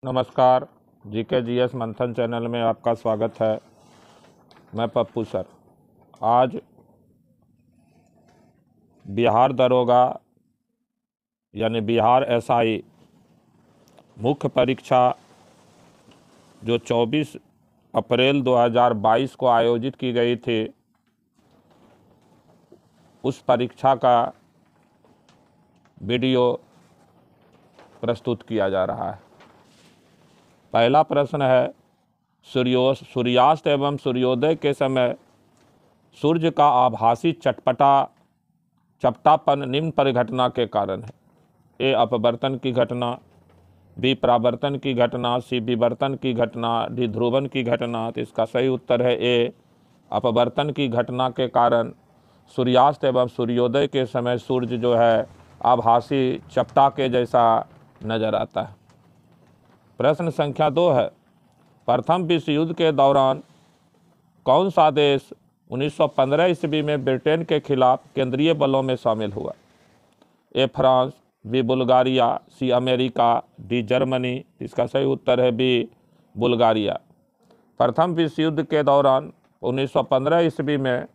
नमस्कार, GK GS मंथन channel में आपका स्वागत है। मैं पप्पू सर। आज बिहार दरोगा यानी बिहार SI मुख्य परीक्षा जो 24 अप्रैल 2022 को आयोजित की गई थी, उस परीक्षा का वीडियो प्रस्तुत किया जा रहा है। पहला प्रश्न है, सूर्यास्त एवं सूर्योदय के समय सूर्य का आभासी चपटापन निम्न परिघटना के कारण है। ए अपवर्तन की घटना, बी परावर्तन की घटना, सी विवर्तन की घटना, डी ध्रुवन की घटना। तो इसका सही उत्तर है ए अपवर्तन की घटना के कारण सूर्यास्त एवं सूर्योदय के समय सूर्य जो है आभासी चपटा के जैसा नजर आता है। प्रश्न संख्या 2 है, प्रथम विश्व युद्ध के दौरान कौन सा देश 1915 ईस्वी में ब्रिटेन के खिलाफ केंद्रीय बलों में शामिल हुआ? A France, B Bulgaria, C America, D Germany. इसका सही उत्तर है बी बुल्गारिया। प्रथम विश्व युद्ध के दौरान 1915 ईस्वी में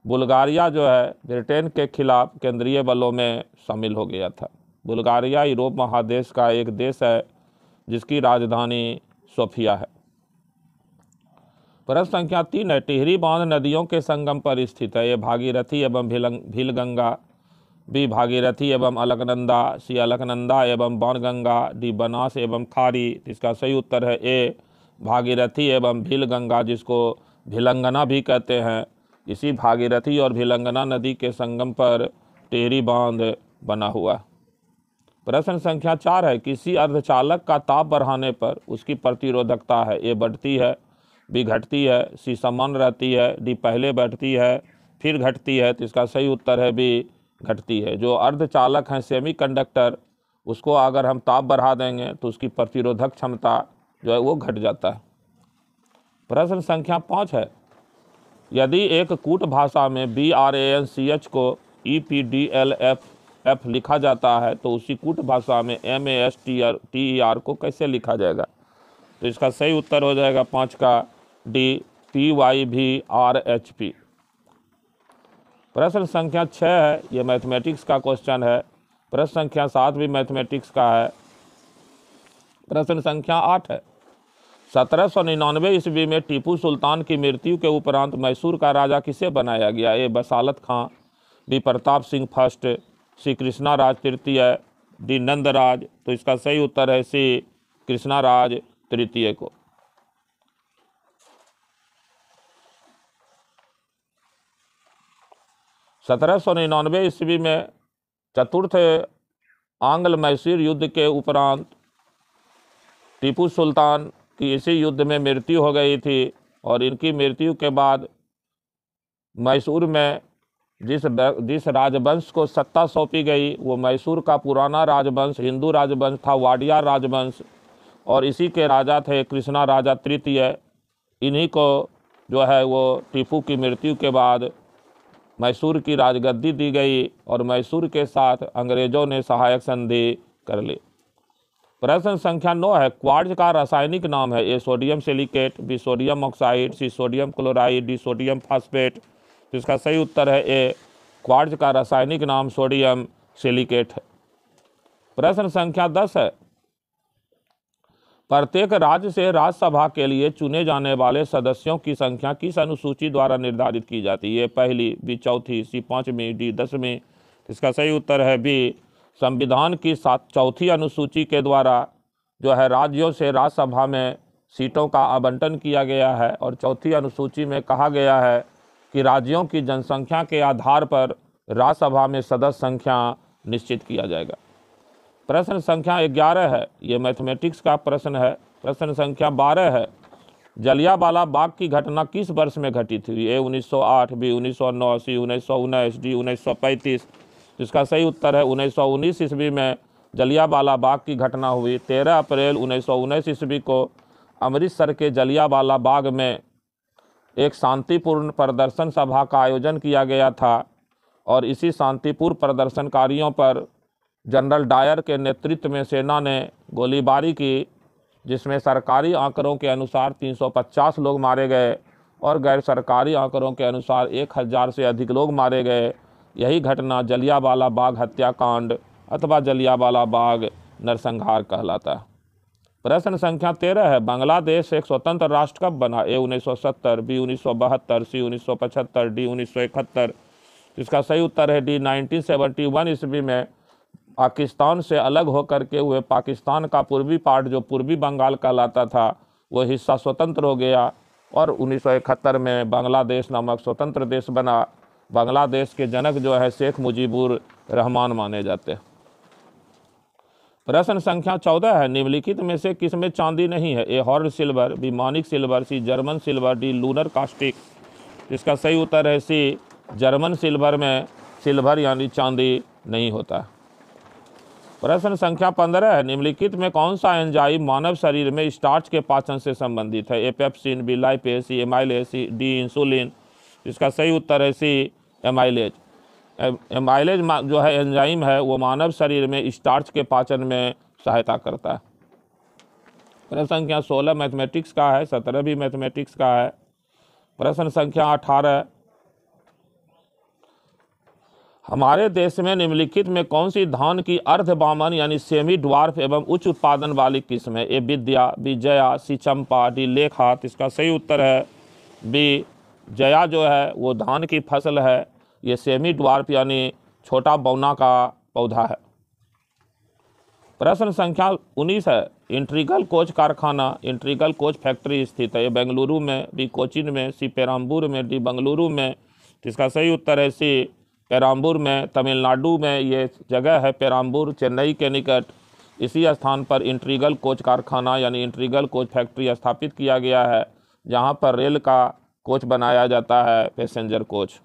बुल्गारिया जो है ब्रिटेन के खिलाफ केंद्रीय बलों में शामिल हो गया था। बुल्गारिया यूरोप महादेश का एक देश है जिसकी राजधानी सोफिया है। प्रश्न संख्या 3 है, टिहरी बांध नदियों के संगम पर स्थित है। ये भागीरथी एवं भीलगंगा, बी भागीरथी एवं अलकनंदा, सी अलकनंदा एवं बाणगंगा, डी बनास एवं खारी। इसका सही उत्तर है ए भागीरथी एवं भीलगंगा, जिसको भिलंगना भी कहते हैं। इसी भागीरथी और भिलंगना नदी के संगम पर टिहरी बांध बना हुआ। प्रश्न संख्या 4 है, किसी अर्धचालक का ताप बढ़ाने पर उसकी प्रतिरोधकता है। ए बढ़ती है, बी घटती है, सी समान रहती है, डी पहले बढ़ती है फिर घटती है। तो इसका सही उत्तर है बी घटती है। जो अर्धचालक हैं सेमीकंडक्टर, उसको अगर हम ताप बढ़ा देंगे तो उसकी प्रतिरोधक क्षमता जो है वो घट जाता है। प्रश्न संख्या 5 है, यदि एक कूट भाषा में BRANCH को EPDLF लिखा जाता है तो उसी कूट भाषा में MASTER को कैसे लिखा जाएगा? तो इसका सही उत्तर हो जाएगा 5 का डी PYVRHP। प्रश्न संख्या 6 है, ये मैथमेटिक्स का क्वेश्चन है। प्रश्न संख्या 7 भी मैथमेटिक्स का है। प्रश्न संख्या 8 है, 1799 ईस्वी में टीपू सुल्तान की मृत्यु के उपरांत मैसूर का राजा किसे बनाया गया? ए बसालत खां, बी प्रताप सिंह फर्स्ट, सी कृष्णाराज तृतीय, डी नंदराज। तो इसका सही उत्तर है सी कृष्णाराज तृतीय को। सत्रह 1799 ईस्वी में चतुर्थ आंग्ल मैसूर युद्ध के उपरांत टीपू सुल्तान की इसी युद्ध में मृत्यु हो गई थी और इनकी मृत्यु के बाद मैसूर में जिस राजवंश को सत्ता सौंपी गई वो मैसूर का पुराना राजवंश हिंदू राजवंश था, वाडियार राजवंश, और इसी के राजा थे कृष्णा राजा तृतीय। इन्हीं को जो है वो टीपू की मृत्यु के बाद मैसूर की राजगद्दी दी गई और मैसूर के साथ अंग्रेजों ने सहायक संधि कर ली। प्रश्न संख्या 9 है, क्वार्ट्ज का रासायनिक नाम है। A sodium silicate, B sodium oxide, C sodium chloride, D sodium phosphate. तो इसका सही उत्तर है ए क्वार्ट्ज का रासायनिक नाम सोडियम सिलिकेट है। प्रश्न संख्या 10 है, प्रत्येक राज्य से राज्यसभा के लिए चुने जाने वाले सदस्यों की संख्या किस अनुसूची द्वारा निर्धारित की जाती है? पहली, बी चौथी, सी 5वीं, डी 10वीं। इसका सही उत्तर है बी संविधान की 4वीं अनुसूची के द्वारा जो है राज्यों से राज्यसभा में सीटों का आवंटन किया गया है और 4वीं अनुसूची में कहा गया है कि राज्यों की जनसंख्या के आधार पर राज्यसभा में सदस्य संख्या निश्चित किया जाएगा। प्रश्न संख्या 11 है, ये मैथमेटिक्स का प्रश्न है। प्रश्न संख्या 12 है, जलियांवाला बाग की घटना किस वर्ष में घटित हुई? ए 1908, बी 1909, सी 1919, डी 1935। इसका सही उत्तर है 1919 ईस्वी में जलियांवाला बाग की घटना हुई। 13 अप्रैल 1919 ईस्वी को अमृतसर के जलियांवाला बाग में एक शांतिपूर्ण प्रदर्शन सभा का आयोजन किया गया था और इसी शांतिपूर्ण प्रदर्शनकारियों पर जनरल डायर के नेतृत्व में सेना ने गोलीबारी की जिसमें सरकारी आंकड़ों के अनुसार 350 लोग मारे गए और गैर सरकारी आंकड़ों के अनुसार 1000 से अधिक लोग मारे गए। यही घटना जलियांवाला बाग हत्याकांड अथवा जलियांवाला बाग नरसंहार कहलाता है। प्रश्न संख्या 13 है, बांग्लादेश एक स्वतंत्र राष्ट्र कब बना? ए 1970, बी 1972, सी 1975, डी 1971। इसका सही उत्तर है डी 1971 ईस्वी में पाकिस्तान से अलग होकर के हुए पाकिस्तान का पूर्वी पार्ट जो पूर्वी बंगाल कहलाता था वो हिस्सा स्वतंत्र हो गया और 1971 में बांग्लादेश नामक स्वतंत्र देश बना। बांग्लादेश के जनक जो है शेख मुजीबुर रहमान माने जाते हैं। प्रश्न संख्या 14 है, निम्नलिखित में से किसमें चांदी नहीं है? ए हॉर्न सिल्वर, बी मानिक silver, C German silver, D lunar caustic. इसका सही उत्तर है सी जर्मन सिल्वर में सिल्वर यानी चांदी नहीं होता। प्रश्न संख्या 15 है, निम्नलिखित में कौन सा एंजाइम मानव शरीर में स्टार्च के पाचन से संबंधित है? ए पेप्सिन, बी लाइपेज, सी एमाइलेज, सी डी इंसुलिन। इसका सही उत्तर है सी एमाइलेज। एमाइलेज जो है एंजाइम है वो मानव शरीर में स्टार्च के पाचन में सहायता करता है। प्रश्न संख्या 16 मैथमेटिक्स का है, 17 भी मैथमेटिक्स का है। प्रश्न संख्या 18, हमारे देश में निम्नलिखित में कौन सी धान की अर्धबामन यानी सेमी ड्वार्फ एवं उच्च उत्पादन वाली किस्म है? ए विद्या, बी जया, सी चंपा, डी लेखात। इसका सही उत्तर है बी जया जो है वो धान की फसल है। ये सेमी ड्वार्फ यानी छोटा बौना का पौधा है। प्रश्न संख्या 19 है, इंट्रीगल कोच कारखाना इंट्रीगल कोच फैक्ट्री स्थित है? ए बेंगलुरु में, बी कोचिन में, सी पेराम्बूर में, डी बंगलुरु में। इसका सही उत्तर है सी पेराम्बूर में, तमिलनाडु में ये जगह है पेराम्बूर, चेन्नई के निकट। इसी स्थान पर इंट्रीगल कोच कारखाना यानी इंट्रीगल कोच फैक्ट्री स्थापित किया गया है जहां पर रेल का कोच बनाया जाता है, पैसेंजर कोच।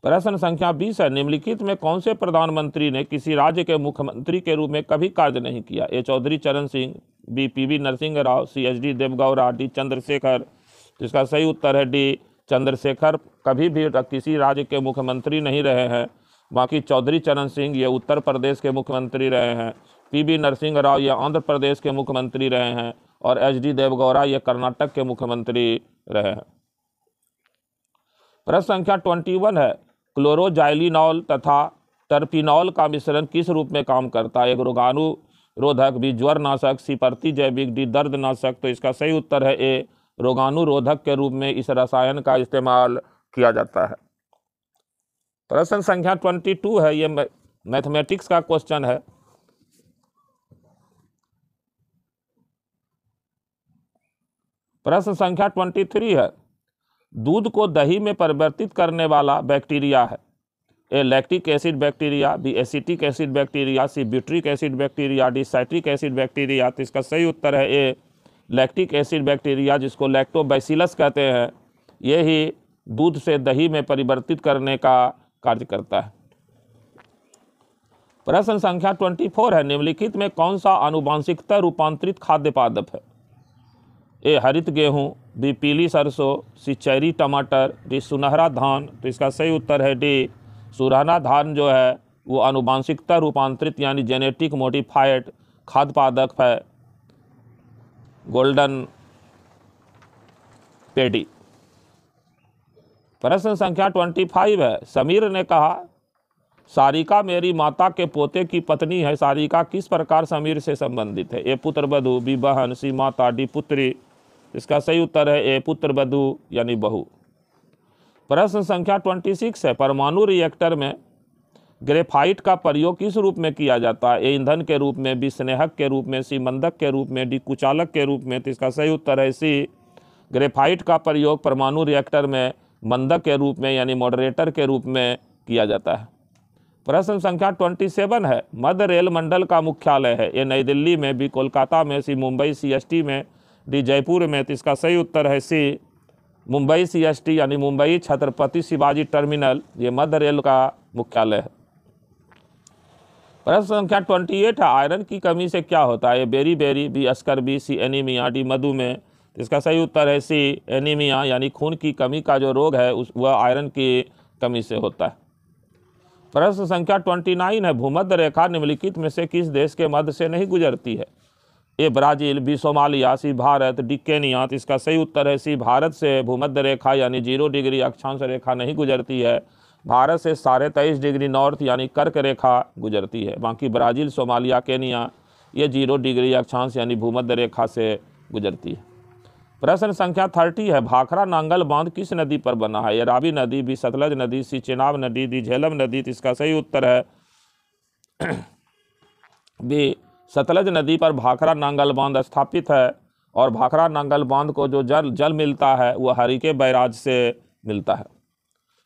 प्रश्न संख्या 20 है, निम्नलिखित में कौन से प्रधानमंत्री ने किसी राज्य के मुख्यमंत्री के रूप में कभी कार्य नहीं किया? ए चौधरी चरण सिंह, बी पीवी नरसिंह राव, सी एच.डी. देवगौड़ा, डी चंद्रशेखर। इसका सही उत्तर है डी चंद्रशेखर कभी भी किसी राज्य के मुख्यमंत्री नहीं रहे हैं। बाकी चौधरी चरण सिंह ये उत्तर प्रदेश के मुख्यमंत्री रहे हैं, पीवी नरसिंह राव ये आंध्र प्रदेश के मुख्यमंत्री रहे हैं और एच.डी. देवगौड़ा ये कर्नाटक के मुख्यमंत्री रहे हैं। प्रश्न संख्या 21 है, क्लोरोजाइलिनॉल तथा टर्पिनॉल का मिश्रण किस रूप में काम करता है? एक रोगाणुरोधक, बी ज्वरनाशक, सी प्रतिजैविक, डी दर्दनाशक। तो इसका सही उत्तर है ए रोगाणुरोधक के रूप में इस रसायन का इस्तेमाल किया जाता है। प्रश्न संख्या 22 है, ये मैथमेटिक्स का क्वेश्चन है। प्रश्न संख्या 23 है, दूध को दही में परिवर्तित करने वाला बैक्टीरिया है? A lactic acid bacteria, B acetic acid bacteria, C butyric acid bacteria, D citric acid bacteria. तो इसका सही उत्तर है ए लैक्टिक एसिड बैक्टीरिया जिसको लैक्टोबैसिलस कहते हैं। ये ही दूध से दही में परिवर्तित करने का कार्य करता है। प्रश्न संख्या 24 है, निम्नलिखित में कौन सा आनुवांशिकता रूपांतरित खाद्य पदार्थ है? ए हरित गेहूं, बी पीली सरसों, सी चेरी टमाटर, डी सुनहरा धान। तो इसका सही उत्तर है डी सुनहरा धान जो है वो आनुवांशिकता रूपांतरित यानी जेनेटिक मॉडिफाइड खाद्य पदार्थ है, गोल्डन पेडी। प्रश्न संख्या 25 है, समीर ने कहा सारिका मेरी माता के पोते की पत्नी है। सारिका किस प्रकार समीर से संबंधित है? ए पुत्र वधू, बी बहन, सी माता, डी पुत्री। इसका सही उत्तर है ए पुत्र वधू यानी बहू। प्रश्न संख्या 26 है, परमाणु रिएक्टर में ग्रेफाइट का प्रयोग किस रूप में किया जाता है? ए ईंधन के रूप में, बी स्नेहक के रूप में, सी मंदक के रूप में, डी कुचालक के रूप में। तो इसका सही उत्तर है सी ग्रेफाइट का प्रयोग परमाणु रिएक्टर में मंदक के रूप में यानी मॉडरेटर के रूप में किया जाता है। प्रश्न संख्या 27 है, मध्य रेल मंडल का मुख्यालय है? ए नई दिल्ली में, बी कोलकाता में, सी मुंबई CST में, डी जयपुर में। तो इसका सही उत्तर है सी मुंबई CST यानी मुंबई छत्रपति शिवाजी टर्मिनल, ये मध्य रेल का मुख्यालय है। प्रश्न संख्या 28 है, आयरन की कमी से क्या होता है? बेरी बेरी, बी अस्कर्बी, सी एनीमिया, डी मधुमेह। इसका सही उत्तर है सी एनीमिया यानी खून की कमी का जो रोग है वह आयरन की कमी से होता है। प्रश्न संख्या 29 है, भूमध्य रेखा निम्नलिखित में से किस देश के मध्य से नहीं गुजरती है? ए ब्राज़ील, बी सोमालिया, सी भारत, डी केनिया। तो इसका सही उत्तर है सी भारत से भूमध्य रेखा यानी 0 डिग्री अक्षांश रेखा नहीं गुजरती है। भारत से 23.5 डिग्री नॉर्थ यानी कर्क रेखा गुजरती है। बाकी ब्राज़ील, सोमालिया, केनिया ये 0 डिग्री अक्षांश यानी भूमध्य रेखा से गुजरती है। प्रश्न संख्या 30 है, भाखड़ा नांगल बांध किस नदी पर बना है? ये रावी नदी, बी सतलज नदी, सी चेनाब नदी, डी झेलम नदी। तो इसका सही उत्तर है बी सतलज नदी पर भाखड़ा नांगल बांध स्थापित है। और भाखड़ा नांगल बांध को जो जल मिलता है वह हरिके बैराज से मिलता है।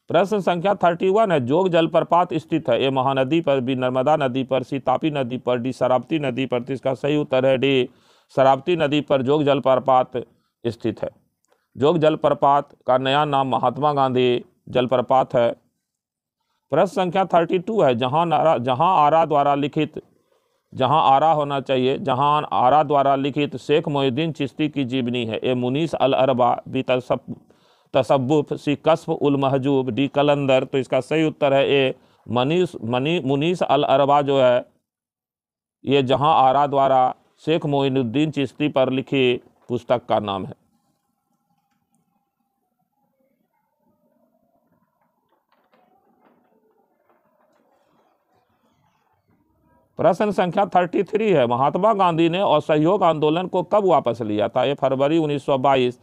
प्रश्न संख्या 31 है, जोग जलप्रपात स्थित है? ए महानदी पर, बी नर्मदा नदी पर, सी तापी नदी पर, डी शरावती नदी पर। तो इसका सही उत्तर है डी शरावती नदी पर जोग जलप्रपात स्थित है। जोग जलप्रपात का नया नाम महात्मा गांधी जलप्रपात है। प्रश्न संख्या 32 है, जहां आरा होना चाहिए, जहां आरा द्वारा लिखित शेख मोहिउद्दीन चिश्ती की जीवनी है? ए मुनीस अल अरबा, बी तसव्वुफ, सी कश्फ उल महजूब, डी कलंदर। तो इसका सही उत्तर है ए मुनीस अल अरबा जो है ये जहां आरा द्वारा शेख मोहिउद्दीन चिश्ती पर लिखी पुस्तक का नाम है। प्रश्न संख्या 33 है, महात्मा गांधी ने असहयोग आंदोलन को कब वापस लिया था? ए फरवरी 1922,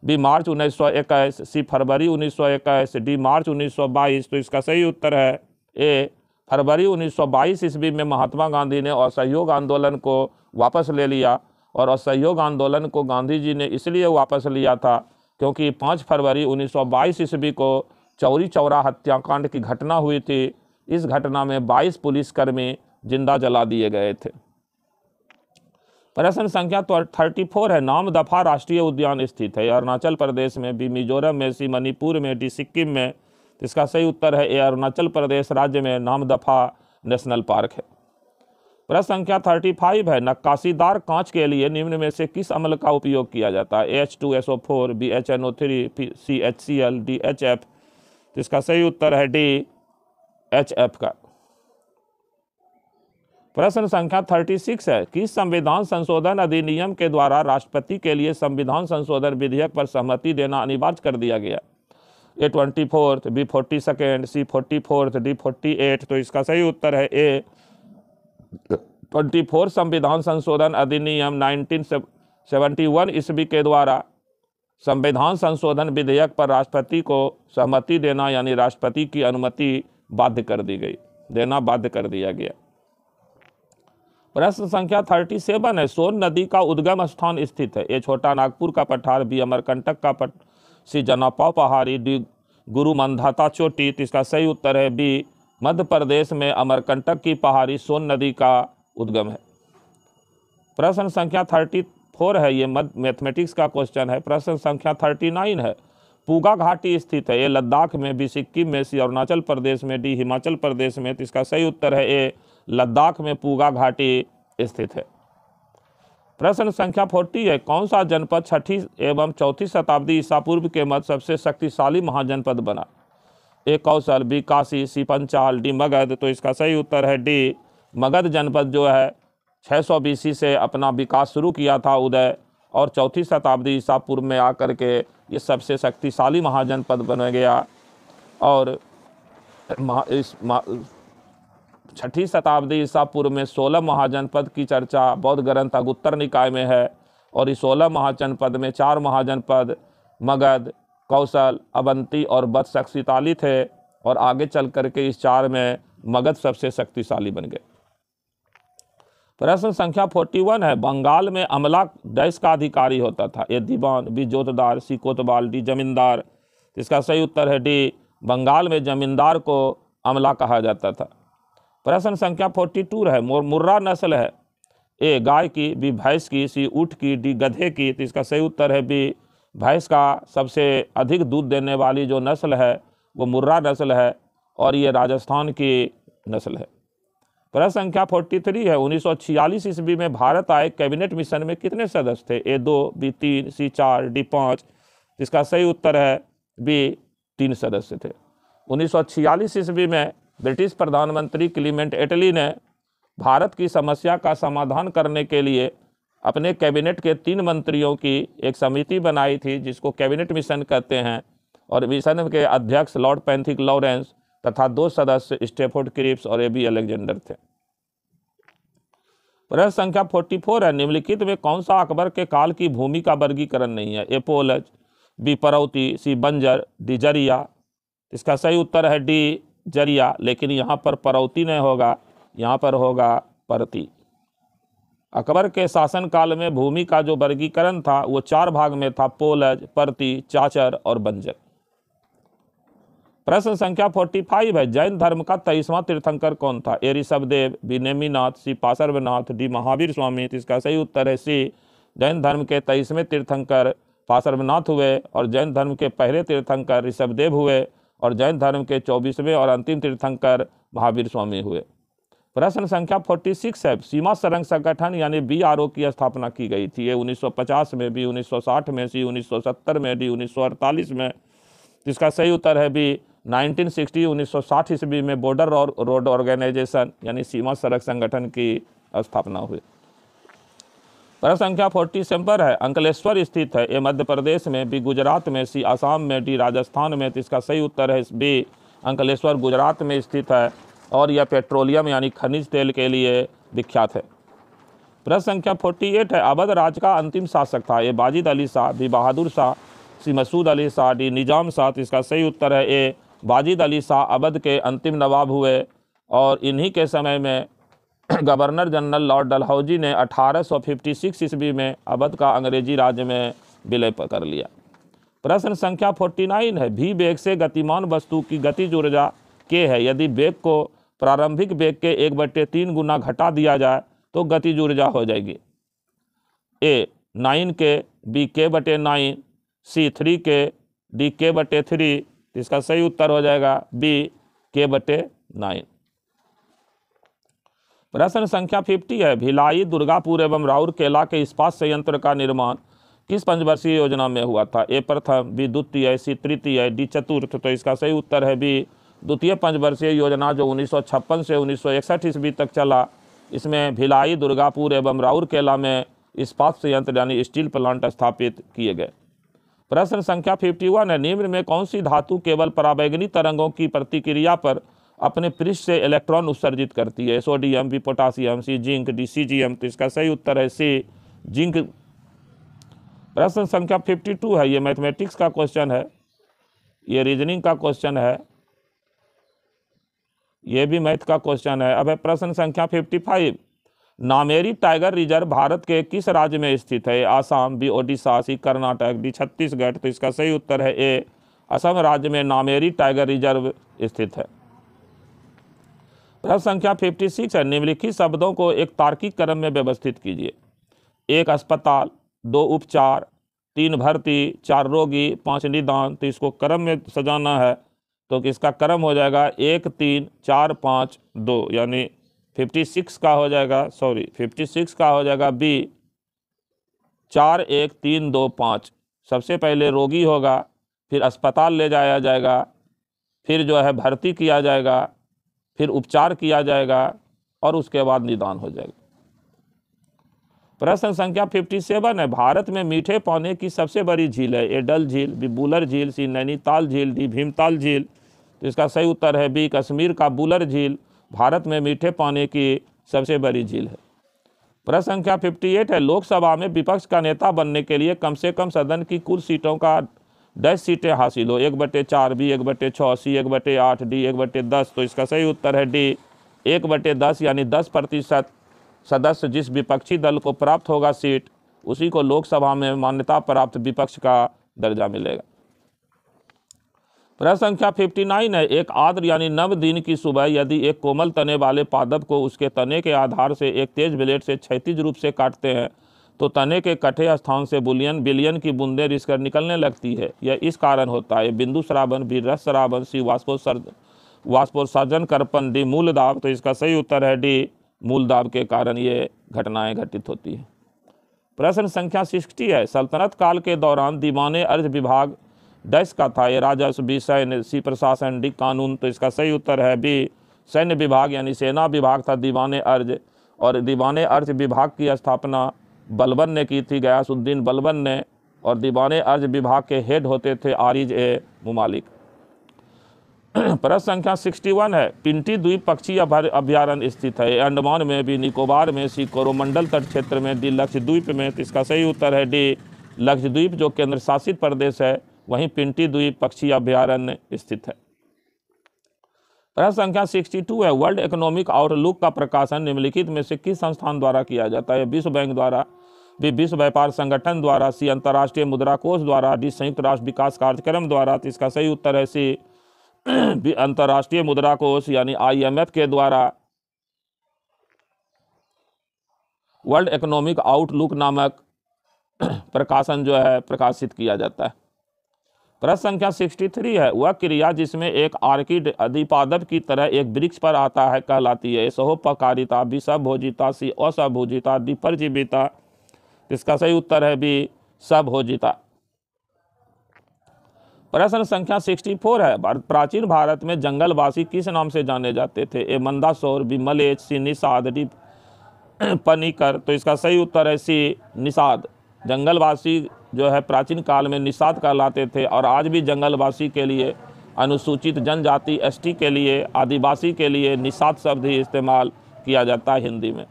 बी मार्च 1921, सी फरवरी 1921, डी मार्च 1922। तो इसका सही उत्तर है ए फरवरी 1922 ईस्वी में महात्मा गांधी ने असहयोग आंदोलन को वापस ले लिया। और असहयोग आंदोलन को गांधी जी ने इसलिए वापस लिया था क्योंकि 5 फरवरी 1922 ईस्वी को चौरी चौरा हत्याकांड की घटना हुई थी। इस घटना में 22 पुलिसकर्मी जिंदा जला दिए गए थे। प्रश्न संख्या 34 है, नामदफा राष्ट्रीय उद्यान स्थित है? अरुणाचल प्रदेश में, बी मिजोरम में, सी मणिपुर में, डी सिक्किम में। इसका सही उत्तर है ए अरुणाचल प्रदेश राज्य में नामदफा नेशनल पार्क है। प्रश्न संख्या 35 है, नक्काशीदार कांच के लिए निम्न में से किस अम्ल का उपयोग किया जाता है? H2SO4, बी HNO3, सी HCl, डी HF। तो इसका सही उत्तर है डी HF का। प्रश्न संख्या 36 है, किस संविधान संशोधन अधिनियम के द्वारा राष्ट्रपति के लिए संविधान संशोधन विधेयक पर सहमति देना अनिवार्य कर दिया गया? ए 24, बी 42, सी 44, डी 48। तो इसका सही उत्तर है ए 24 संविधान संशोधन अधिनियम 1971 ईस्वी के द्वारा संविधान संशोधन विधेयक पर राष्ट्रपति को सहमति देना यानी राष्ट्रपति की अनुमति बाध्य कर दी गई, देना बाध्य कर दिया गया। प्रश्न संख्या 37 है, सोन नदी का उद्गम स्थान स्थित है? ए छोटा नागपुर का पठार, बी अमरकंटक का सी जनापाव पहाड़ी, डी गुरु मंधाता चोटी। तो इसका सही उत्तर है बी मध्य प्रदेश में अमरकंटक की पहाड़ी सोन नदी का उद्गम है। प्रश्न संख्या 34 है, ये मैथमेटिक्स का क्वेश्चन है। प्रश्न संख्या 39 है, पूगा घाटी स्थित है? ए लद्दाख में, बी सिक्किम में, सी अरुणाचल प्रदेश में, डी हिमाचल प्रदेश में। तो इसका सही उत्तर है ए लद्दाख में पूगा घाटी स्थित है। प्रश्न संख्या 40 है, कौन सा जनपद 6ठी एवं 4ठी शताब्दी ईसा पूर्व के मध्य सबसे शक्तिशाली महाजनपद बना? ए कौशल, बी काशी, सी पंचाल, डी मगध। तो इसका सही उत्तर है डी मगध जनपद जो है 600 BC से अपना विकास शुरू किया था उदय, और 4ठी शताब्दी ईसा पूर्व में आकर के ये सबसे शक्तिशाली महाजनपद बन गया। और इस 6ठी शताब्दी ईसा पूर्व में 16 महाजनपद की चर्चा बौद्ध ग्रंथ अगुत्तर निकाय में है। और इस 16 महाजनपद में 4 महाजनपद मगध, कौशल, अवंती और बद्ध शक्तिशाली थे। और आगे चल करके इस 4 में मगध सबसे शक्तिशाली बन गए। प्रश्न संख्या 41 है, बंगाल में अमला डैश का अधिकारी होता था? ए दीवान, बी जोतदार, सी कोतवाल, डी जमींदार। इसका सही उत्तर है डी बंगाल में जमींदार को अमला कहा जाता था। प्रश्न संख्या 42 है, मुर्रा नस्ल है? ए गाय की, बी भैंस की, सी ऊँट की, डी गधे की। तो इसका सही उत्तर है बी भैंस का सबसे अधिक दूध देने वाली जो नस्ल है वो मुर्रा नस्ल है, और ये राजस्थान की नस्ल है। प्रश्न संख्या 43 है, 1946 ईस्वी में भारत आए कैबिनेट मिशन में कितने सदस्य थे? ए 2, बी 3, सी 4, डी 5। इसका सही उत्तर है बी 3 सदस्य थे। 1946 ईस्वी में ब्रिटिश प्रधानमंत्री क्लीमेंट एटली ने भारत की समस्या का समाधान करने के लिए अपने कैबिनेट के 3 मंत्रियों की एक समिति बनाई थी जिसको कैबिनेट मिशन कहते हैं, और मिशन के अध्यक्ष लॉर्ड पैंथिक लॉरेंस तथा 2 सदस्य स्टेफोर्ड क्रिप्स और एबी अलेक्जेंडर थे। प्रश्न संख्या 44 है, निम्नलिखित में कौन सा अकबर के काल की भूमि का वर्गीकरण नहीं है? ए पोलज, बी परौती, सी बंजर, डी जरिया। इसका सही उत्तर है डी जरिया, लेकिन यहाँ पर परौती नहीं होगा, यहाँ पर होगा परती। अकबर के शासनकाल में भूमि का जो वर्गीकरण था वो 4 भाग में था, पोलज, परती, चाचर और बंजर। प्रश्न संख्या 45 है, जैन धर्म का 23वां तीर्थंकर कौन था? ए ऋषभदेव, बी नेमिनाथ, सी पार्श्वनाथ, डी महावीर स्वामी। तो इसका सही उत्तर है सी, जैन धर्म के 23वें तीर्थंकर पार्श्वनाथ हुए और जैन धर्म के पहले तीर्थंकर ऋषभदेव हुए और जैन धर्म के 24वें और अंतिम तीर्थंकर महावीर स्वामी हुए। प्रश्न संख्या 46 है, सीमा सरंग संगठन यानी BRO की स्थापना की गई थी? ए 1950 में, बी 1960 में, सी 1970 में, डी 1948 में। इसका सही उत्तर है बी 1960 ईस्वी में बॉर्डर और रोड ऑर्गेनाइजेशन यानी सीमा सड़क संगठन की स्थापना हुई। प्रश्न संख्या 47 है, अंकलेश्वर स्थित है? ए मध्य प्रदेश में, बी गुजरात में, सी आसाम में, डी राजस्थान में। तो इसका सही उत्तर है बी, अंकलेश्वर गुजरात में स्थित है और यह पेट्रोलियम यानी खनिज तेल के लिए विख्यात है। प्रश्न संख्या 48 है, अवध राज्य का अंतिम शासक था? ए बाजिद अली शाह, बी बहादुर शाह, सी मसूद अली शाह, डी निजाम शाह। तो इसका सही उत्तर है ए, बाजिद अली शाह अवध के अंतिम नवाब हुए और इन्हीं के समय में गवर्नर जनरल लॉर्ड डलहौजी ने 1856 ईस्वी में अवध का अंग्रेजी राज्य में विलय कर लिया। प्रश्न संख्या 49 है, भी वेग से गतिमान वस्तु की गतिज ऊर्जा के है? यदि वेग को प्रारंभिक वेग के 1/3 गुना घटा दिया जाए तो गतिज ऊर्जा हो जाएगी। ए 9 के, बी k/9, सी 3 के, डी k/3। इसका सही उत्तर हो जाएगा बी k/9। प्रश्न संख्या 50 है, भिलाई, दुर्गापुर एवं राउरकेला के इस्पात संयंत्र का निर्माण किस पंचवर्षीय योजना में हुआ था? ए प्रथम, बी द्वितीय, सी तृतीय, डी चतुर्थ। तो इसका सही उत्तर है बी, द्वितीय पंचवर्षीय योजना जो 1956 से 1961 ईस्वी तक चला। इसमें भिलाई, दुर्गापुर एवं राउरकेला में इस्पात संयंत्र यानी स्टील प्लांट स्थापित किए गए। प्रश्न संख्या 51 है, निम्न में कौन सी धातु केवल पराबैंगनी तरंगों की प्रतिक्रिया पर अपने पृष्ठ से इलेक्ट्रॉन उत्सर्जित करती है? सोडियम, बी पोटासियम, सी जिंक, डी सीजियम। तो इसका सही उत्तर है सी, जिंक। प्रश्न संख्या 52 है, ये मैथमेटिक्स का क्वेश्चन है, ये रीजनिंग का क्वेश्चन है, ये भी मैथ का क्वेश्चन है। अब है प्रश्न संख्या 55, नामेरी टाइगर रिजर्व भारत के किस राज्य में स्थित है? आसाम, बी ओडिशा, सी कर्नाटक, डी छत्तीसगढ़। तो इसका सही उत्तर है ए, असम राज्य में नामेरी टाइगर रिजर्व स्थित है। प्रश्न संख्या 56 है, निम्नलिखित शब्दों को एक तार्किक क्रम में व्यवस्थित कीजिए। 1 अस्पताल, 2 उपचार, 3 भर्ती, 4 रोगी, 5 निदान। तो इसको क्रम में सजाना है तो इसका क्रम हो जाएगा 1 3 4 5 2 यानी 56 का हो जाएगा, 56 का हो जाएगा बी 4 1 3 2 5। सबसे पहले रोगी होगा, फिर अस्पताल ले जाया जाएगा, फिर जो है भर्ती किया जाएगा, फिर उपचार किया जाएगा और उसके बाद निदान हो जाएगा। प्रश्न संख्या 57 है, भारत में मीठे पानी की सबसे बड़ी झील है? ए डल झील, बी बुलर झील, सी नैनीताल झील, डी भीमताल झील। तो इसका सही उत्तर है बी, कश्मीर का बुलर झील भारत में मीठे पानी की सबसे बड़ी झील है। प्रश्न संख्या 58 है, लोकसभा में विपक्ष का नेता बनने के लिए कम से कम सदन की कुल सीटों का डैश सीटें हासिल हो? 1/4, बी 1/6, सी 1/8, डी 1/10। तो इसका सही उत्तर है डी 1/10 यानी 10% सदस्य जिस विपक्षी दल को प्राप्त होगा सीट, उसी को लोकसभा में मान्यता प्राप्त विपक्ष का दर्जा मिलेगा। प्रश्न संख्या 59 है, एक आर्द्र यानी नव दिन की सुबह यदि एक कोमल तने वाले पादप को उसके तने के आधार से एक तेज ब्लेड से क्षैतिज रूप से काटते हैं तो तने के कटे स्थान से बिलियन की बूंदें रिसकर निकलने लगती है। यह इस कारण होता है, बिंदु श्रावण, बी रस श्रावण, सी वाष्पोत्सर्जन करपन, डी मूल दाब। तो इसका सही उत्तर है डी, मूल दाब के कारण ये घटनाएं घटित होती हैं। प्रश्न संख्या 60 है, सल्तनत काल के दौरान दीवाने अर्ज विभाग डैश का था? ये राजस्व, बी सैन्य, सी प्रशासन, डी कानून। तो इसका सही उत्तर है बी, सैन्य विभाग यानी सेना विभाग था दीवाने अर्ज। और दीवाने अर्ज विभाग की स्थापना बलबन ने की थी, गयासुद्दीन बलबन ने, और दीवाने अर्ज विभाग के हेड होते थे आरिज ए मुमालिक। प्रश्न संख्या 61 है, पिंटी द्वीप पक्षी अभ्यारण्य स्थित है। ए अंडमान में, बी निकोबार में, सी कोरोमंडल तट क्षेत्र में, डी लक्षद्वीप में। तो इसका सही उत्तर है डी लक्षद्वीप, जो केंद्र शासित प्रदेश है वहीं पिंटी द्वीप पक्षी अभ्यारण्य स्थित है। प्रश्न संख्या 62 है, वर्ल्ड इकोनॉमिक आउटलुक का प्रकाशन निम्नलिखित में से किस संस्थान द्वारा किया जाता है? विश्व बैंक द्वारा, बी विश्व व्यापार संगठन द्वारा, सी अंतर्राष्ट्रीय मुद्रा कोष द्वारा, डी संयुक्त राष्ट्र विकास कार्यक्रम द्वारा। तो इसका सही उत्तर है सी अंतर्राष्ट्रीय मुद्रा कोष यानी IMF के द्वारा वर्ल्ड इकोनॉमिक आउटलुक नामक प्रकाशन जो है प्रकाशित किया जाता है। प्रश्न संख्या 63 है, वह क्रिया जिसमें एक आर्किड अधिपादप की तरह एक वृक्ष पर आता है कहलाती है? सहोपकारिता, बी सबभोजिता, सी असभोजिता, डी परजीविता। इसका सही उत्तर है बी सबभोजिता। प्रश्न संख्या 64 है, प्राचीन भारत में जंगलवासी किस नाम से जाने जाते थे? ए मंदासौर, बी मलेच, सी निषाद, डी पनिकर। तो इसका सही उत्तर है सी निषाद। जंगलवासी जो है प्राचीन काल में निषाद कहलाते थे, और आज भी जंगलवासी के लिए, अनुसूचित जनजाति ST के लिए, आदिवासी के लिए निषाद शब्द ही इस्तेमाल किया जाता है हिंदी में।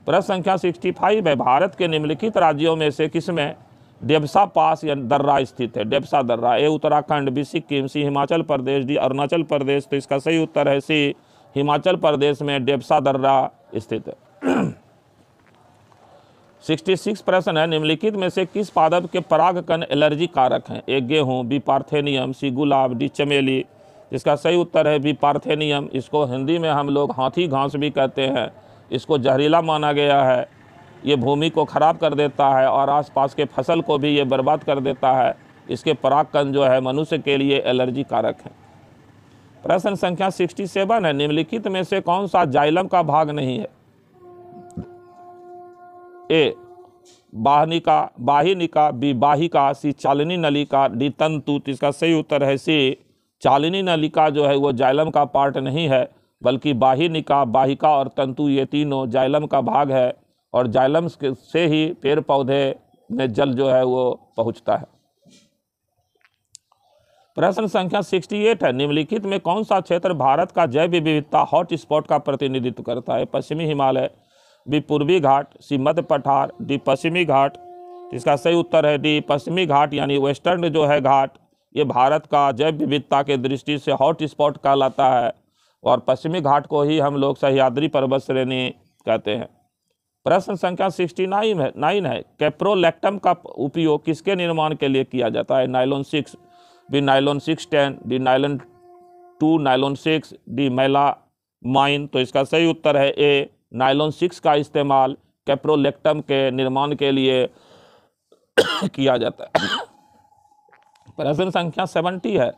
प्रश्न संख्या 65 है, भारत के निम्नलिखित राज्यों में से किसमें डेबसा पास या दर्रा स्थित है? डेबसा दर्रा, ए उत्तराखंड, बी सिक्किम, सी हिमाचल प्रदेश, डी अरुणाचल प्रदेश। तो इसका सही उत्तर है सी हिमाचल प्रदेश में डेबसा दर्रा स्थित है। 66 प्रश्न है, निम्नलिखित में से किस पादप के परागकण एलर्जी कारक हैं? ए गेहूं, बी पार्थेनियम, सी गुलाब, डी चमेली। इसका सही उत्तर है बी पार्थेनियम। इसको हिंदी में हम लोग हाथी घास भी कहते हैं। इसको जहरीला माना गया है, ये भूमि को खराब कर देता है और आसपास के फसल को भी ये बर्बाद कर देता है। इसके परागकण जो है मनुष्य के लिए एलर्जी कारक है। प्रश्न संख्या 67 है, निम्नलिखित में से कौन सा जाइलम का भाग नहीं है? ए बाहिनिका, बी बाहिका, सी चालनी नलिका, डी तंतु। इसका सही उत्तर है सी चालनी नलिका जो है वो जाइलम का पार्ट नहीं है, बल्कि बाहिनिका, बाहिका और तंतु ये तीनों जाइलम का भाग है, और जाइलम से ही पेड़ पौधे में जल जो है वो पहुंचता है। प्रश्न संख्या 68 है, निम्नलिखित में कौन सा क्षेत्र भारत का जैव विविधता हॉट स्पॉट का प्रतिनिधित्व करता है? पश्चिमी हिमालय, बी पूर्वी घाट, सी मध्य पठार, डी पश्चिमी घाट। इसका सही उत्तर है डी पश्चिमी घाट, यानी वेस्टर्न जो है घाट, ये भारत का जैव विविधता के दृष्टि से हॉट स्पॉट कहलाता है, और पश्चिमी घाट को ही हम लोग सह्याद्री पर्वत श्रेणी कहते हैं। प्रश्न संख्या 69 है, कैप्रोलैक्टम का उपयोग किसके निर्माण के लिए किया जाता है? Nylon 6, B nylon 610, D nylon 2, nylon 6, D melamine. तो इसका सही उत्तर है ए नायलॉन 6 का इस्तेमाल कैप्रोलैक्टम के निर्माण के लिए किया जाता है। प्रश्न संख्या 70 है,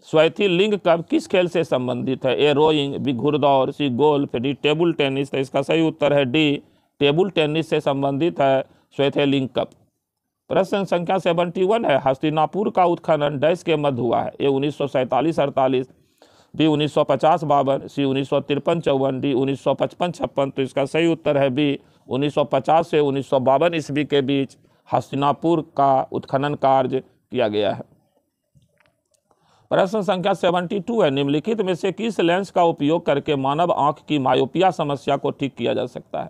स्वैथी लिंग कब किस खेल से संबंधित है? ए रोइंग, बी घुड़दौड़, सी गोल्फ, डी टेबल टेनिस। तो इसका सही उत्तर है डी टेबल टेनिस से संबंधित है स्वैथी लिंग कप। प्रश्न संख्या 71 है, हस्तिनापुर का उत्खनन डैश के मध्य हुआ है? ए 1947-48, बी 1950-52, सी 1953-54, डी 1955-56। तो इसका सही उत्तर है बी 1950 से 1952 ईस्वी के बीच हस्तिनापुर का उत्खनन कार्य किया गया है। प्रश्न संख्या 72 है, निम्नलिखित में से किस लेंस का उपयोग करके मानव आंख की मायोपिया समस्या को ठीक किया जा सकता है?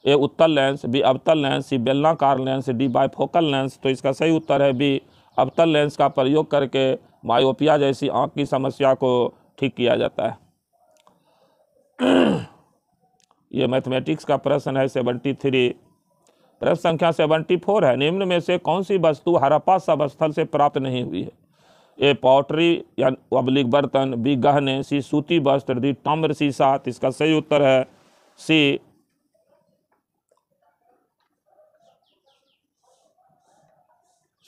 ए उत्तल लेंस, बी अवतल लेंस, सी बेलनाकार लेंस, डी बाइफोकल लेंस। तो इसका सही उत्तर है बी अवतल लेंस का प्रयोग करके मायोपिया जैसी आंख की समस्या को ठीक किया जाता है। ये मैथमेटिक्स का प्रश्न है 73। प्रश्न संख्या 74 है, निम्न में से कौन सी वस्तु हड़प्पा सभस्थल से प्राप्त नहीं हुई है? ए पॉटरी या अब्लिक बर्तन, बी गहने, सी सूती वस्त्र, डी ताम्र शीशा। इसका सही उत्तर है सी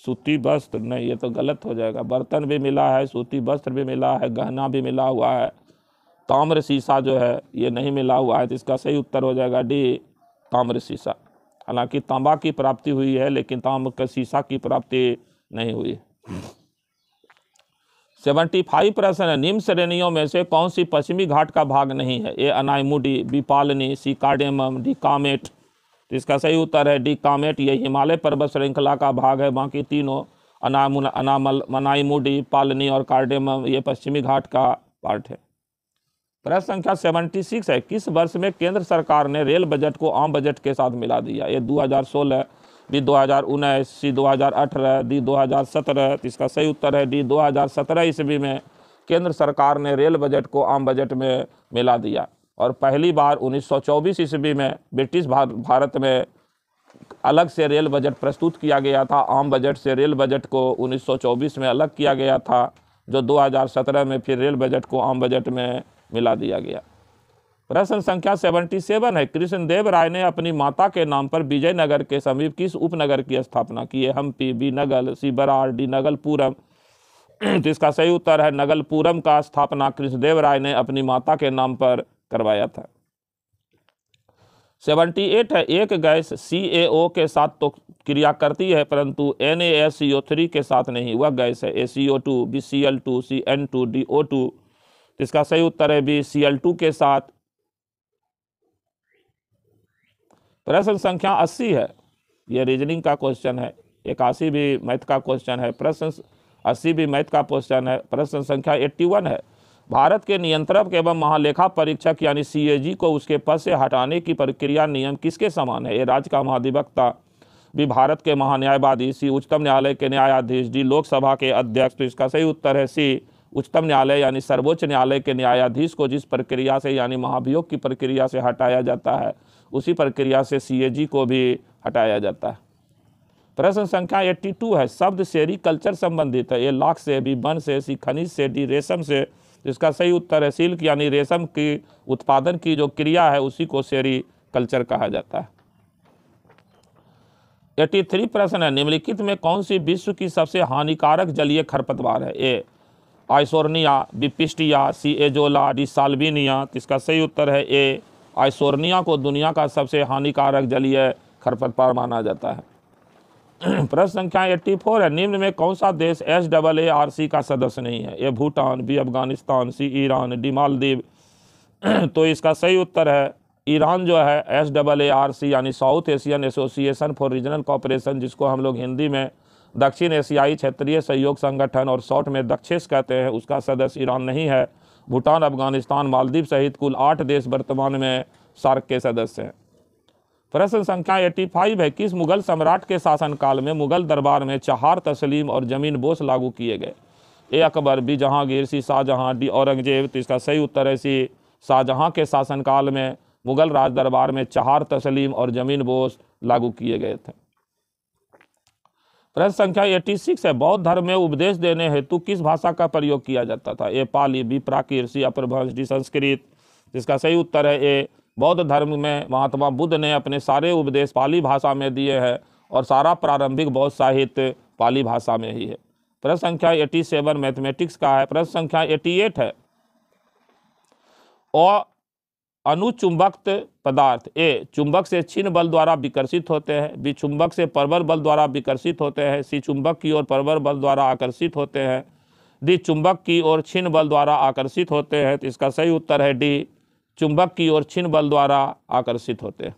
सूती वस्त्र। नहीं, ये तो गलत हो जाएगा। बर्तन भी मिला है, सूती वस्त्र भी मिला है, गहना भी मिला हुआ है, ताम्र शीशा जो है ये नहीं मिला हुआ है। तो इसका सही उत्तर हो जाएगा डी ताम्र शीशा। हालांकि तांबा की प्राप्ति हुई है, लेकिन ताम्र का शीशा की प्राप्ति नहीं हुई। 75 प्रश्न है, निम्न श्रेणियों में से कौन सी पश्चिमी घाट का भाग नहीं है? ए अनायमुडी, बी पालनी, सी कार्डेमम, डी कामेट। तो इसका सही उत्तर है डी कामेट। ये हिमालय पर्वत श्रृंखला का भाग है। बाकी तीनों अनामल, मनाईमुडी, पालनी और कार्डेमम ये पश्चिमी घाट का पार्ट है। प्रश्न संख्या 76 है, किस वर्ष में केंद्र सरकार ने रेल बजट को आम बजट के साथ मिला दिया? ए 2016, बी 2019, सी 2018, डी 2017। तो इसका सही उत्तर है डी 2017 ईस्वी में केंद्र सरकार ने रेल बजट को आम बजट में मिला दिया। और पहली बार 1924 ईस्वी में ब्रिटिश भारत में अलग से रेल बजट प्रस्तुत किया गया था। आम बजट से रेल बजट को 1924 में अलग किया गया था, जो 2017 में फिर रेल बजट को आम बजट में मिला दिया गया। प्रश्न संख्या 77 है, कृष्णदेव राय ने अपनी माता के नाम पर विजयनगर के समीप किस उपनगर की स्थापना की है? हम्पी, बी नगल, सी बरार, डी नगलपुरम। तो इसका सही उत्तर है नगलपुरम का स्थापना कृष्णदेव राय ने अपनी माता के नाम पर करवाया था। 78 है, एक गैस CaO के साथ तो क्रिया करती है परंतु NaSCO3 के साथ नहीं। वह गैस है ACO2, BCl2, CN2, DO2। तो इसका सही उत्तर है बी Cl2 के साथ। प्रश्न संख्या 80 है, यह रीजनिंग का क्वेश्चन है। 81 भी मैथ का क्वेश्चन है। प्रश्न 80 भी मैथ का क्वेश्चन है। प्रश्न संख्या 81 है, भारत के नियंत्रक एवं महालेखा परीक्षक यानी CAG को उसके पद से हटाने की प्रक्रिया नियम किसके समान है? ए राज्य का महाधिवक्ता, बी भारत के महान्यायवादी, सी उच्चतम न्यायालय के न्यायाधीश, डी लोकसभा के अध्यक्ष। तो इसका सही उत्तर है सी उच्चतम न्यायालय यानी सर्वोच्च न्यायालय के न्यायाधीश को जिस प्रक्रिया से यानी महाभियोग की प्रक्रिया से हटाया जाता है उसी प्रक्रिया से CAG को भी हटाया जाता है। प्रश्न संख्या 82 है, शब्द सेरीकल्चर संबंधित है। ए लाख से, बी वन से, सी खनिज से, डी रेशम से। इसका सही उत्तर है सिल्क यानी रेशम की उत्पादन की जो क्रिया है उसी को सेरीकल्चर कहा जाता है। 83 प्रश्न है, निम्नलिखित में कौन सी विश्व की सबसे हानिकारक जलीय खरपतवार है? ए आइसोर्निया, बी पिस्टिया, सी एजोला, डी साल्विनिया। तो इसका सही उत्तर है ए आइसोर्निया को दुनिया का सबसे हानिकारक जलीय खरपतवार माना जाता है। प्रश्न संख्या 84 है, निम्न में कौन सा देश SAARC का सदस्य नहीं है? ए भूटान, बी अफगानिस्तान, सी ईरान, डी मालदीव। तो इसका सही उत्तर है ईरान जो है SAARC यानी south Asian association for regional cooperation, जिसको हम लोग हिंदी में दक्षिण एशियाई क्षेत्रीय सहयोग संगठन और शॉर्ट में दक्षेस कहते हैं, उसका सदस्य ईरान नहीं है। भूटान, अफगानिस्तान, मालदीव सहित कुल 8 देश वर्तमान में सार्क के सदस्य हैं। प्रश्न संख्या 85 है, किस मुगल सम्राट के शासनकाल में मुगल दरबार में चहार, तस्लीम और जमीन बोस लागू किए गए? ए अकबर, बी जहांगीर, सी शाहजहां, डी औरंगजेब। तो इसका सही उत्तर है सी शाहजहां के शासनकाल में मुगल राज दरबार में चहार, तस्लीम और जमीन बोस लागू किए गए थे। प्रश्न संख्या 86 है, बौद्ध धर्म में उपदेश देने हेतु किस भाषा का प्रयोग किया जाता था? ए पाली, बी प्राकृत, सी अपभ्रंश, डी संस्कृत। इसका सही उत्तर है ए बौद्ध धर्म में महात्मा बुद्ध ने अपने सारे उपदेश पाली भाषा में दिए हैं और सारा प्रारंभिक बौद्ध साहित्य पाली भाषा में ही है। प्रश्न संख्या 87 मैथमेटिक्स का है। प्रश्न संख्या 88 है, और अनुचुंबक पदार्थ ए चुंबक से छिन्न बल द्वारा विकर्षित होते हैं, बी चुंबक से प्रबल बल द्वारा विकर्षित होते हैं, सी चुंबक की ओर प्रबल बल द्वारा आकर्षित होते हैं, डी चुंबक की ओर छिन्न बल द्वारा आकर्षित होते हैं। तो इसका सही उत्तर है डी चुंबक की ओर छिन्न बल द्वारा आकर्षित होते हैं।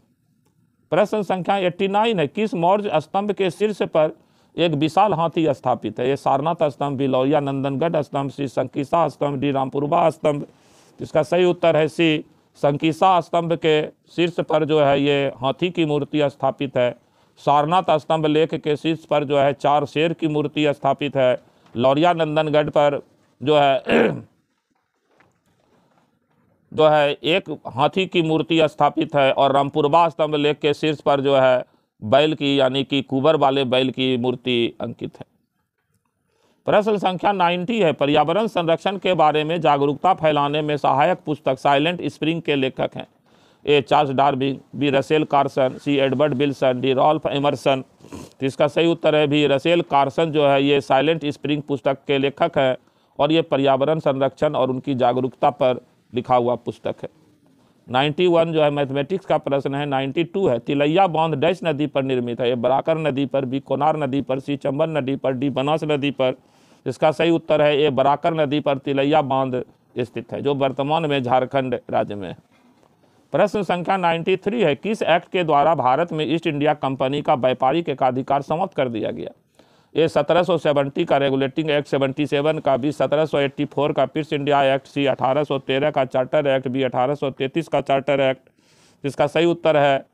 प्रश्न संख्या 89 है, किस मौर्य स्तंभ के शीर्ष पर एक विशाल हाथी स्थापित है? ये सारनाथ स्तंभ, बी लौरिया नंदनगढ़ स्तंभ, सी संकीसा स्तंभ, डी रामपुरवा स्तंभ। इसका सही उत्तर है सी संकीसा स्तंभ के शीर्ष पर जो है ये हाथी की मूर्ति स्थापित है। सारनाथ स्तंभ लेख के शीर्ष पर जो है 4 शेर की मूर्ति स्थापित है। लौरिया नंदनगढ़ पर जो है एक हाथी की मूर्ति स्थापित है और रामपुरवा स्तंभ लेख के शीर्ष पर जो है बैल की यानी कि कुबर वाले बैल की मूर्ति अंकित है। प्रश्न संख्या 90 है, पर्यावरण संरक्षण के बारे में जागरूकता फैलाने में सहायक पुस्तक साइलेंट स्प्रिंग के लेखक हैं? A Charles Darwin, B Rachel Carson, C Edward Wilson, D Ralph Emerson. तो इसका सही उत्तर है भी रसेल कार्सन जो है ये साइलेंट स्प्रिंग पुस्तक के लेखक है और ये पर्यावरण संरक्षण और उनकी जागरूकता पर लिखा हुआ पुस्तक है। 91 जो है मैथमेटिक्स का प्रश्न है। 92 है, तिलैया बांध डैश नदी पर निर्मित है? ये बराकर नदी पर, बी कोनार नदी पर, सी चंबल नदी पर, डी बनास नदी पर। इसका सही उत्तर है ये बराकर नदी पर तिलैया बांध स्थित है जो वर्तमान में झारखंड राज्य में है। प्रश्न संख्या 93 है, किस एक्ट के द्वारा भारत में ईस्ट इंडिया कंपनी का व्यापारिक एकाधिकार समाप्त कर दिया गया? ए 1770 का रेगुलेटिंग एक्ट 77 का, बी 1784 का पीस इंडिया एक्ट, सी 1813 का चार्टर एक्ट, बी 1833 का चार्टर एक्ट। इसका सही उत्तर है,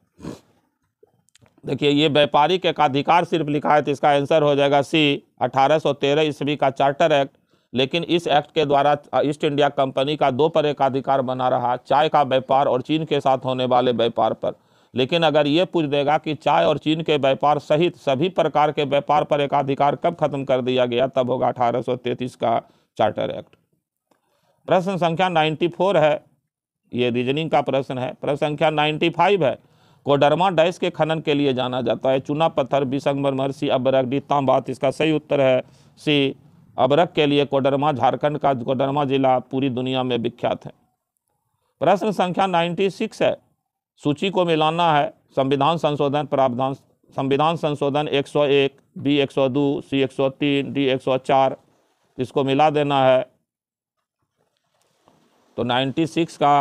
देखिए ये व्यापारिक एकाधिकार सिर्फ लिखा है तो इसका आंसर हो जाएगा सी 1813 ईस्वी का चार्टर एक्ट। लेकिन इस एक्ट के द्वारा ईस्ट इंडिया कंपनी का दो पर एकाधिकार बना रहा, चाय का व्यापार और चीन के साथ होने वाले व्यापार पर। लेकिन अगर ये पूछ देगा कि चाय और चीन के व्यापार सहित सभी प्रकार के व्यापार पर एकाधिकार कब खत्म कर दिया गया, तब होगा 1833 का चार्टर एक्ट। प्रश्न संख्या 94 है, ये रीजनिंग का प्रश्न है। प्रश्न संख्या 95 है, कोडरमा डैश के खनन के लिए जाना जाता है? चूना पत्थर, बी संगमरमर, सी अबरक, डी तांबा। इसका सही उत्तर है सी अबरक के लिए कोडरमा, झारखंड का कोडरमा जिला पूरी दुनिया में विख्यात है। प्रश्न संख्या 96 है, सूची को मिलाना है। संविधान संशोधन प्रावधान, संविधान संशोधन 101, बी 102, सी 103, डी 104। इसको मिला देना है तो 96 का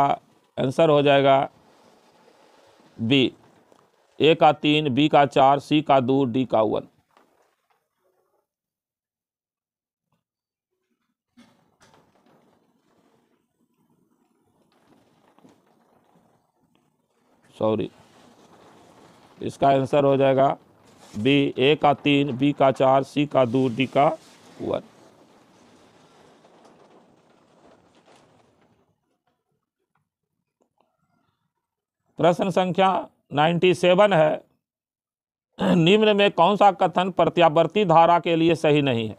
आंसर हो जाएगा बी, ए का 3, बी का 4, सी का 2, डी का 1। सॉरी, इसका आंसर हो जाएगा बी, ए का 3, बी का 4, सी का 2, डी का 1। प्रश्न संख्या 97 है, निम्न में कौन सा कथन प्रत्यावर्ती धारा के लिए सही नहीं है?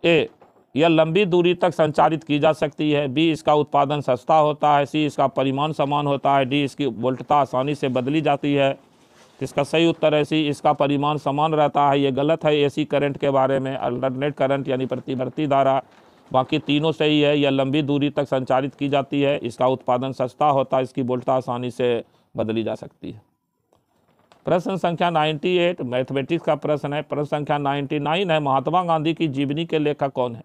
ए, यह लंबी दूरी तक संचारित की जा सकती है, बी इसका उत्पादन सस्ता होता है, सी इसका परिमाण समान होता है, डी इसकी वोल्टता आसानी से बदली जाती है। इसका सही उत्तर है सी, इसका परिमाण समान रहता है। ये गलत है एसी करंट के बारे में, अल्टरनेट करंट यानी प्रतिवर्ती धारा। बाकी तीनों सही है, यह लंबी दूरी तक संचारित की जाती है, इसका उत्पादन सस्ता होता है, इसकी वोल्टता आसानी से बदली जा सकती है। प्रश्न संख्या 98 मैथमेटिक्स का प्रश्न है। प्रश्न संख्या 99 है, महात्मा गांधी की जीवनी के लेखक कौन है?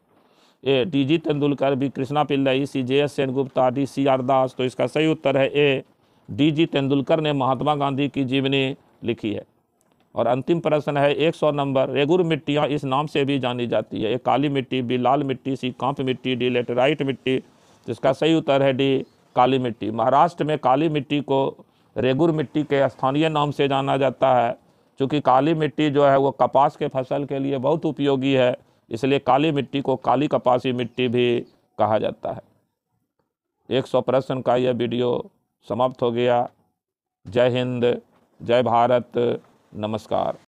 A D G. Tendulkar, B Krishna Pillai, C J S. Sengupta, D C R. Das. तो इसका सही उत्तर है ए, डी.जी. तेंदुलकर ने महात्मा गांधी की जीवनी लिखी है। और अंतिम प्रश्न है 100 नंबर, रेगुर मिट्टियाँ इस नाम से भी जानी जाती है? ए काली मिट्टी, बी लाल मिट्टी, सी कांप मिट्टी, डी लेटेराइट मिट्टी। जिसका सही उत्तर है डी काली मिट्टी। महाराष्ट्र में काली मिट्टी को रेगुर मिट्टी के स्थानीय नाम से जाना जाता है, क्योंकि काली मिट्टी जो है वो कपास के फसल के लिए बहुत उपयोगी है, इसलिए काली मिट्टी को काली कपासी मिट्टी भी कहा जाता है। 100 प्रश्न का यह वीडियो समाप्त हो गया। जय हिंद, जय भारत, नमस्कार।